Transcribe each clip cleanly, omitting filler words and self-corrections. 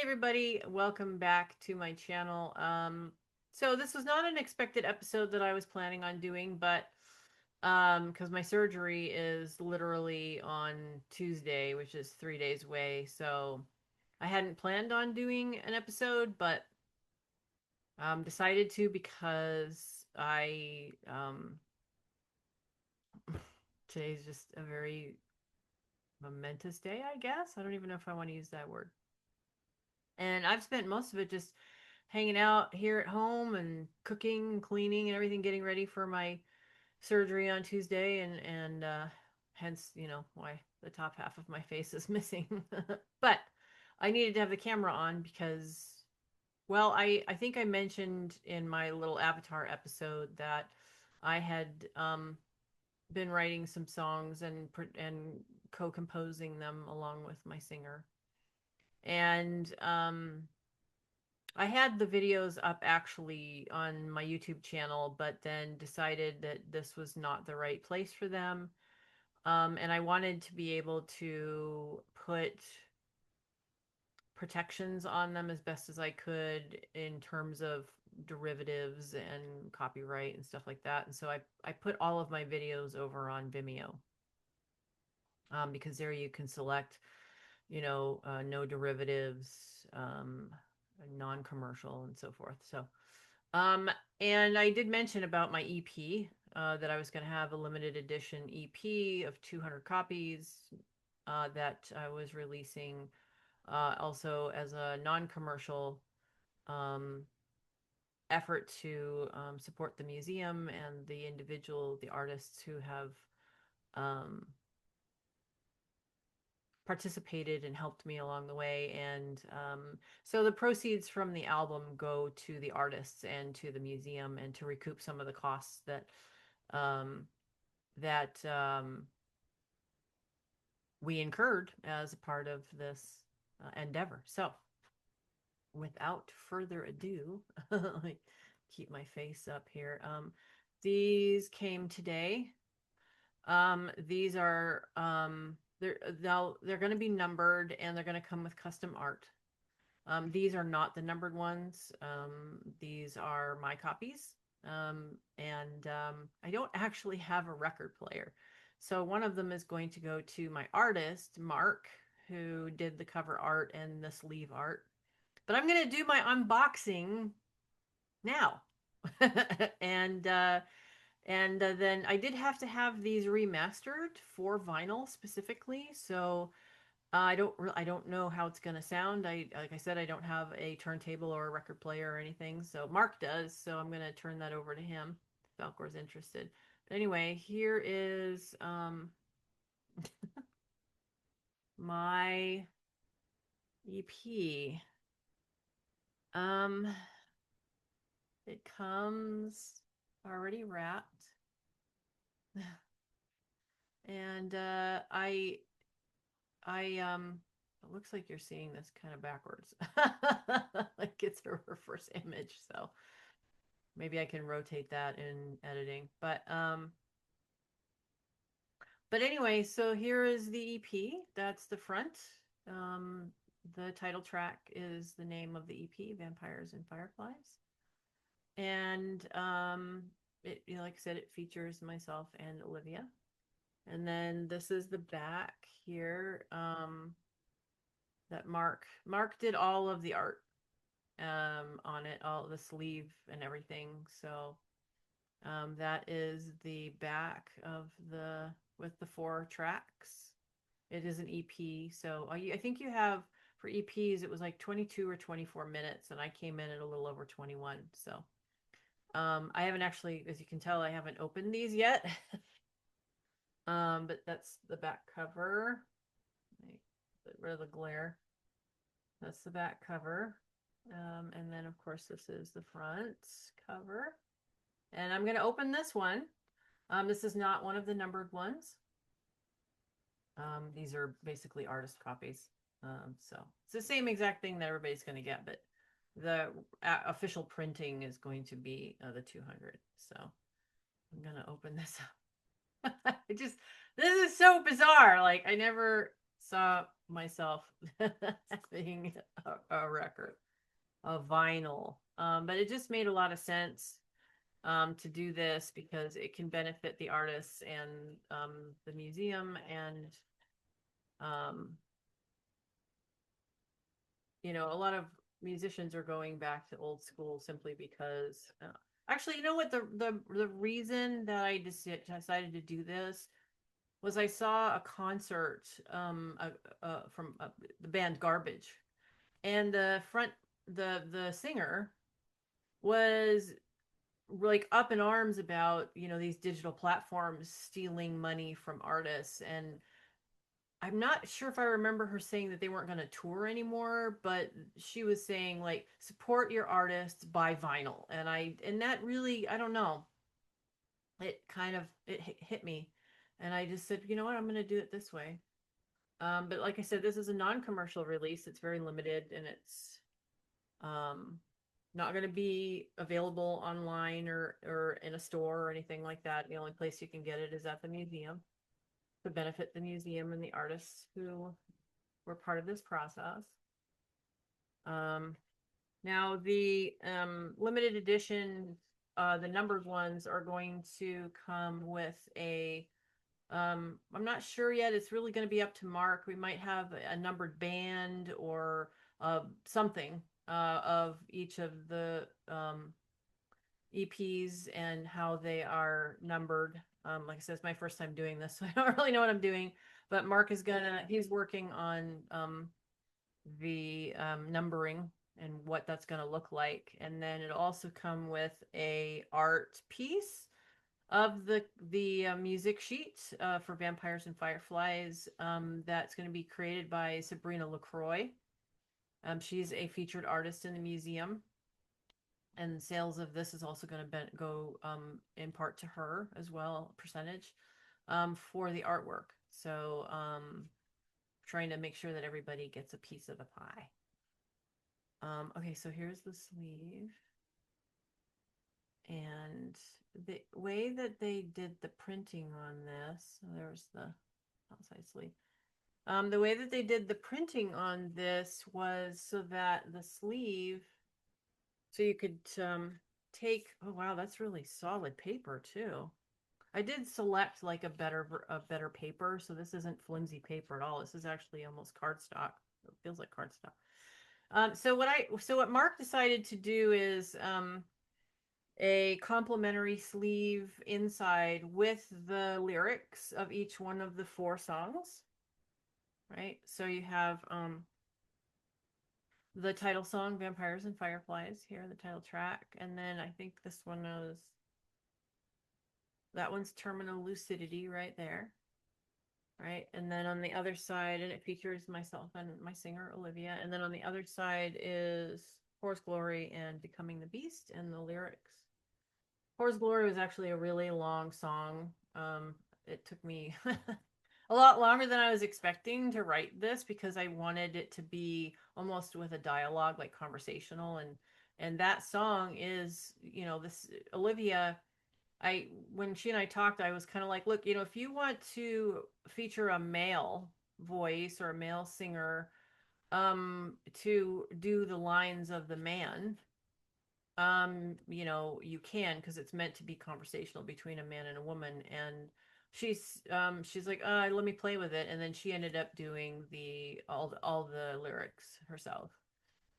everybody, welcome back to my channel. So this was not an expected episode that I was planning on doing, but because my surgery is literally on Tuesday, which is 3 days away, so I hadn't planned on doing an episode, but decided to because today's just a very momentous day, I guess. I don't even know if I want to use that word. And I've spent most of it just hanging out here at home and cooking, cleaning, and everything, getting ready for my surgery on Tuesday, and hence, why the top half of my face is missing. But I needed to have the camera on because, well, I think I mentioned in my little Avatar episode that I had been writing some songs and co-composing them along with my singer. And I had the videos up actually on my YouTube channel, but then decided that this was not the right place for them. And I wanted to be able to put protections on them as best as I could in terms of derivatives and copyright and stuff like that. And so I put all of my videos over on Vimeo, because there you can select, no derivatives, non-commercial, and so forth. So and I did mention about my EP, that I was going to have a limited edition EP of 200 copies, that I was releasing, also as a non-commercial um, effort to support the museum and the artists who have um, participated and helped me along the way. And so the proceeds from the album go to the artists and to the museum, and to recoup some of the costs um, that we incurred as a part of this endeavor. So without further ado, let me keep my face up here. These came today. These are they're going to be numbered, and they're going to come with custom art. These are not the numbered ones. These are my copies. And I don't actually have a record player. So one of them is going to go to my artist, Mark, who did the cover art and the sleeve art. But I'm going to do my unboxing now. and then I did have to have these remastered for vinyl specifically. So I don't know how it's gonna sound. Like I said, I don't have a turntable or a record player or anything. So Mark does. So I'm gonna turn that over to him if Falcor's interested. But anyway, here is my EP. Um, it comes already wrapped, and I it looks like you're seeing this kind of backwards. Like it's a reverse image, so maybe I can rotate that in editing. But anyway, so here is the EP. That's the front. Um the title track is the name of the EP, Vampires and Fireflies. And it, like I said, it features myself and Olivia. And then this is the back here. That Mark did all of the art on it, all the sleeve and everything. So that is the back of the with the 4 tracks. It is an EP, so I think you have, for EPs it was like 22 or 24 minutes, and I came in at a little over 21. So I haven't actually, as you can tell, I haven't opened these yet. But that's the back cover. Let me get rid of the glare. That's the back cover. And then, of course, this is the front cover. And I'm going to open this one. This is not one of the numbered ones. These are basically artist copies. So it's the same exact thing that everybody's going to get, but the official printing is going to be the 200. So I'm going to open this up. This is so bizarre. Like, I never saw myself having a record, a vinyl. But it just made a lot of sense to do this because it can benefit the artists and the museum and um, a lot of musicians are going back to old school simply because actually, you know what, the reason that I decided to do this was I saw a concert from the band Garbage, and the singer was like up in arms about these digital platforms stealing money from artists. And I'm not sure if I remember her saying that they weren't going to tour anymore, but she was saying like support your artists, buy vinyl. And that really, I don't know, it kind of it hit me, and I just said, you know what, I'm going to do it this way. But like I said, this is a non-commercial release. It's very limited, and it's um, not going to be available online or in a store or anything like that. The only place you can get it is at the museum to benefit the museum and the artists who were part of this process. Um, Now the limited edition, the numbered ones are going to come with a I'm not sure yet. It's really going to be up to Mark. We might have a numbered band or something of each of the EPs and how they are numbered. Like I said, it's my first time doing this, so I don't really know what I'm doing. But Mark is he's working on the numbering and what that's going to look like. And then it'll also come with a art piece of the music sheet for Vampires and Fireflies, that's going to be created by Sabrina LaCroix. She's a featured artist in the museum, and sales of this is also going to go in part to her as well, percentage for the artwork. So trying to make sure that everybody gets a piece of the pie. Okay, so here's the sleeve. And the way that they did the printing on this, so there's the outside sleeve. The way that they did the printing on this was so that the sleeve, so you could take, oh wow, that's really solid paper too. I did select like a better paper, so this isn't flimsy paper at all. This is actually almost cardstock. It feels like cardstock. So what Mark decided to do is a complimentary sleeve inside with the lyrics of each one of the 4 songs. Right? So you have the title song, Vampires and Fireflies, here, the title track. And then I think this one is, that one's Terminal Lucidity right there. Right? And then on the other side, and it features myself and my singer, Olivia. And then on the other side is Horse Glory and Becoming the Beast and the lyrics. Horse Glory was actually a really long song. It took me a lot longer than I was expecting to write this because I wanted it to be almost with a dialogue, like conversational. And that song is, this Olivia, when she and I talked, I was kind of like, look, if you want to feature a male voice or a male singer to do the lines of the man, you can, because it's meant to be conversational between a man and a woman. And she's like, let me play with it. And then she ended up doing all the lyrics herself.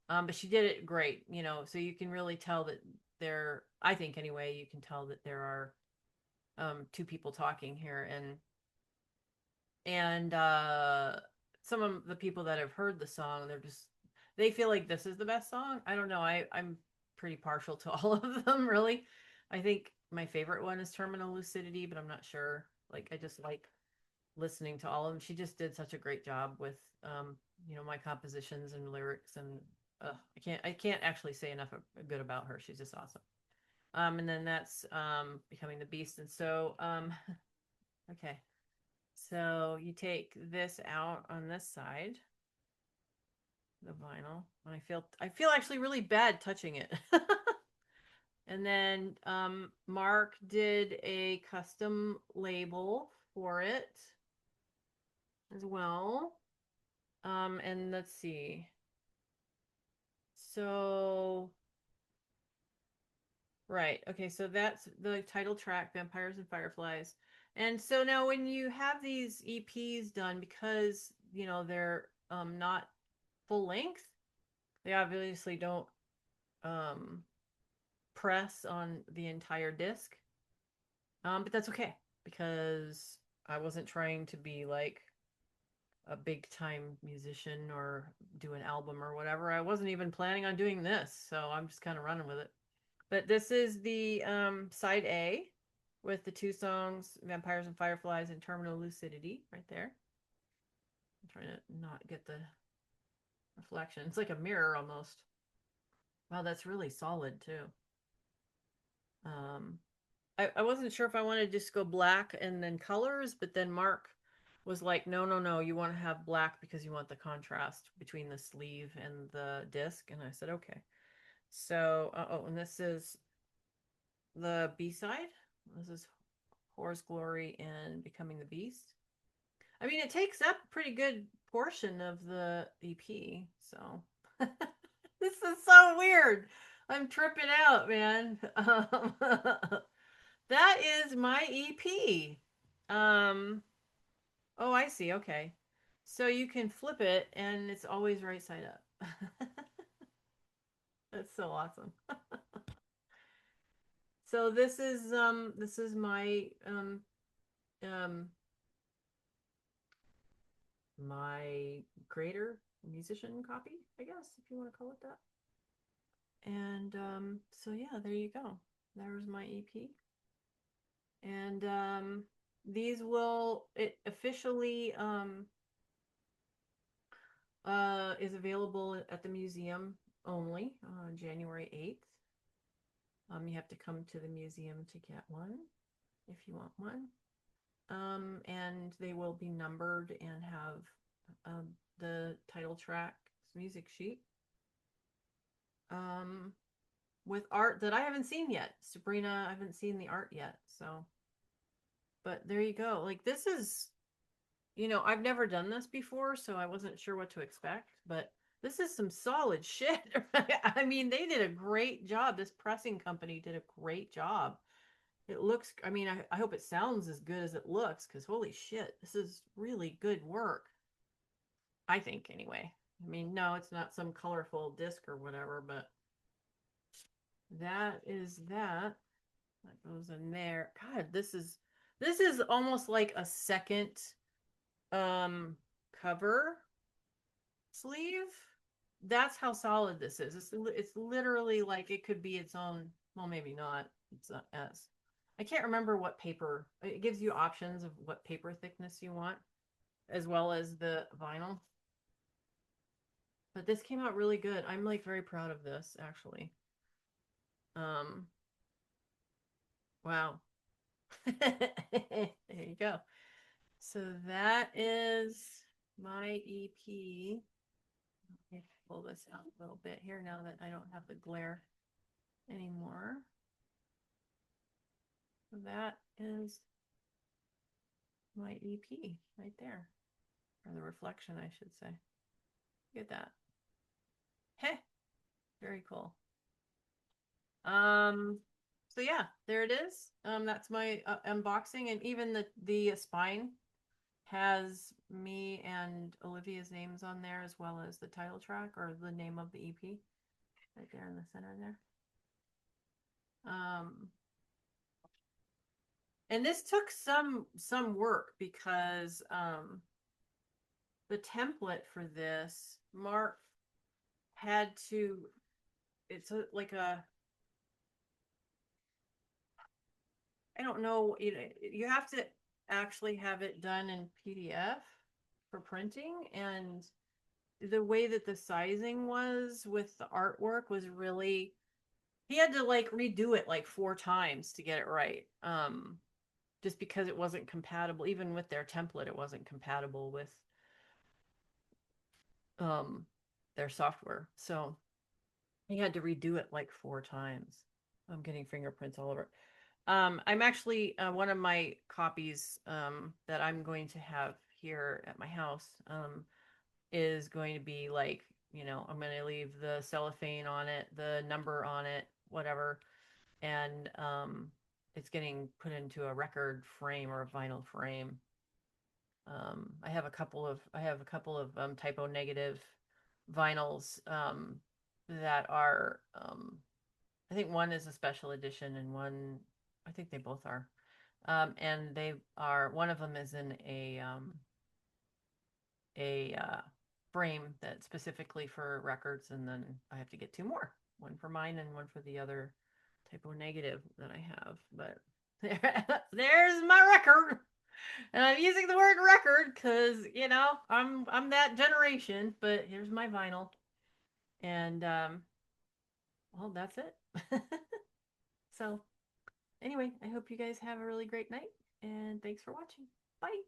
But she did it great, so you can really tell that I think anyway, you can tell that there are 2 people talking here. And some of the people that have heard the song, they feel like this is the best song. I don't know. I'm pretty partial to all of them, really. I think my favorite one is Terminal Lucidity, but I'm not sure. Like, I just like listening to all of them. She just did such a great job with my compositions and lyrics. And I can't actually say enough good about her. She's just awesome. And then that's Becoming the Beast. And so okay, so you take this out on this side, the vinyl, and I feel actually really bad touching it. And then Mark did a custom label for it as well. And let's see. So, right. Okay, so that's the title track, Vampires and Fireflies. And so now when you have these EPs done, because, they're not full length, they obviously don't um press on the entire disc. But that's okay because I wasn't trying to be like a big time musician or do an album or whatever. I wasn't even planning on doing this, so I'm just kind of running with it. But this is the side A with the two songs, Vampires and Fireflies and Terminal Lucidity, right there. I'm trying to not get the reflection. It's like a mirror almost. Wow, that's really solid too. Um, I wasn't sure if I wanted to just go black and then colors, but then Mark was like, no, no, no, you want to have black because you want the contrast between the sleeve and the disc. And I said, okay. So, oh, and this is the B side. This is Horror's Glory and Becoming the Beast. I mean, it takes up a pretty good portion of the EP. So, this is so weird. I'm tripping out, man. That is my EP. Um, oh, I see. Okay. So you can flip it and it's always right side up. That's so awesome. So this is my um my greater musician copy, I guess, if you want to call it that. And so yeah, there you go. There's my EP. And these will it officially is available at the museum only on January 8th. You have to come to the museum to get one if you want one. And they will be numbered and have um, the title track music sheet um, with art that I haven't seen yet. Sabrina, I haven't seen the art yet. So, but there you go. Like, this is I've never done this before, so I wasn't sure what to expect, but this is some solid shit. I mean, they did a great job. This pressing company did a great job. It looks, I mean, I hope it sounds as good as it looks because holy shit, this is really good work. I think, anyway. I mean, no, it's not some colorful disc or whatever, but that is that. That goes in there. God, this is almost like a second um cover sleeve. That's how solid this is. It's literally like it could be its own. Well, maybe not. It's a S. I can't remember what paper. It gives you options of what paper thickness you want, as well as the vinyl. But this came out really good. I'm like very proud of this, actually. Um, wow. There you go. So that is my EP. Let me pull this out a little bit here now that I don't have the glare anymore. So that is my EP right there, or the reflection, I should say. Look at that. Hey, very cool. Um, so yeah, there it is. That's my unboxing, and even the spine has me and Olivia's names on there, as well as the title track or the name of the EP right there in the center there. Um, and this took some work because the template for this, Mark had to, it's like a, I don't know, you have to actually have it done in PDF for printing. And the way that the sizing was with the artwork was really, he had to like redo it like 4 times to get it right. Just because it wasn't compatible, even with their template, it wasn't compatible with um their software. So he had to redo it like 4 times. I'm getting fingerprints all over. I'm actually one of my copies that I'm going to have here at my house. is going to be like, I'm going to leave the cellophane on it, the number on it, whatever, and it's getting put into a record frame or a vinyl frame. I have a couple of typo negative vinyls that are I think one is a special edition and one, I think they both are. And they are, one of them is in a frame that's specifically for records, and then I have to get two more, one for mine and one for the other typo negative that I have. But there's my record. And I'm using the word record because, I'm that generation, but here's my vinyl. And well, that's it. So anyway, I hope you guys have a really great night, and thanks for watching. Bye.